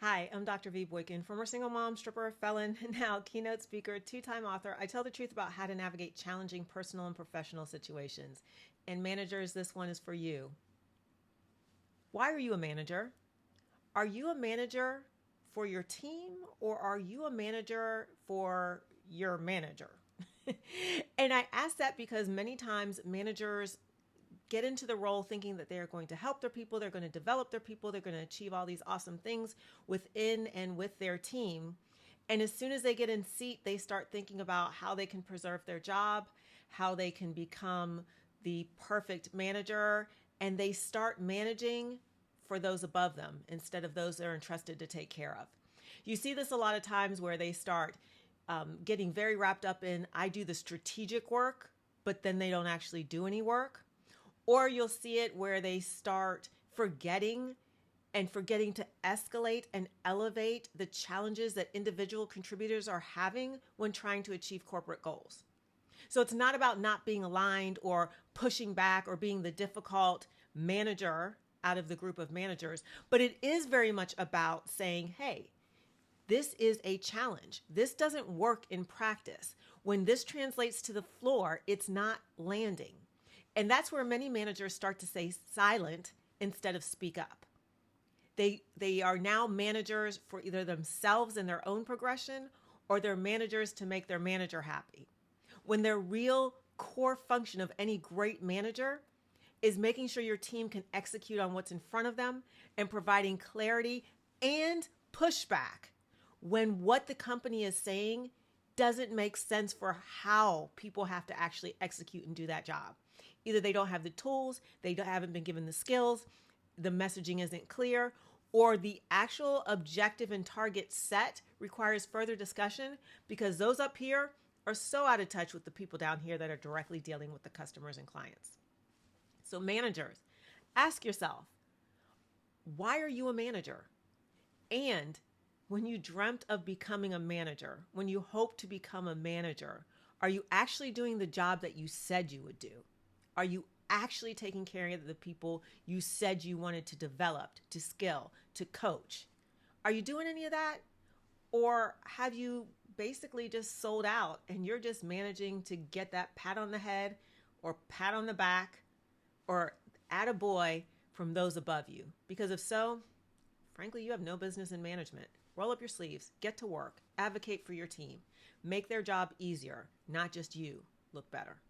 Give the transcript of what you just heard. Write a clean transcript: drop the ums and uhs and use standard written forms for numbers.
Hi, I'm Dr. V. Boykin, former single mom, stripper, felon, and now keynote speaker, two-time author. I tell the truth about how to navigate challenging personal and professional situations. And managers, this one is for you. Why are you a manager? Are you a manager for your team, or are you a manager for your manager? And I ask that because many times managers get into the role thinking that they're going to help their people, they're going to develop their people, they're going to achieve all these awesome things within and with their team. And as soon as they get in seat, they start thinking about how they can preserve their job, how they can become the perfect manager, and they start managing for those above them instead of those they're entrusted to take care of. You see this a lot of times where they start getting very wrapped up in, I do the strategic work, but then they don't actually do any work. Or you'll see it where they start forgetting to escalate and elevate the challenges that individual contributors are having when trying to achieve corporate goals. So it's not about not being aligned or pushing back or being the difficult manager out of the group of managers, but it is very much about saying, hey, this is a challenge. This doesn't work in practice. When this translates to the floor, it's not landing. And that's where many managers start to stay silent instead of speak up. They are now managers for either themselves and their own progression, or they're managers to make their manager happy. When their real core function of any great manager is making sure your team can execute on what's in front of them and providing clarity and pushback when what the company is saying doesn't make sense for how people have to actually execute and do that job. Either they don't have the tools, haven't been given the skills, the messaging isn't clear, or the actual objective and target set requires further discussion because those up here are so out of touch with the people down here that are directly dealing with the customers and clients. So managers, ask yourself, why are you a manager? And when you dreamt of becoming a manager, when you hope to become a manager, are you actually doing the job that you said you would do? Are you actually taking care of the people you said you wanted to develop, to skill, to coach? Are you doing any of that? Or have you basically just sold out and you're just managing to get that pat on the head or pat on the back or attaboy from those above you? Because if so, frankly, you have no business in management. Roll up your sleeves, get to work, advocate for your team, make their job easier, not just you look better.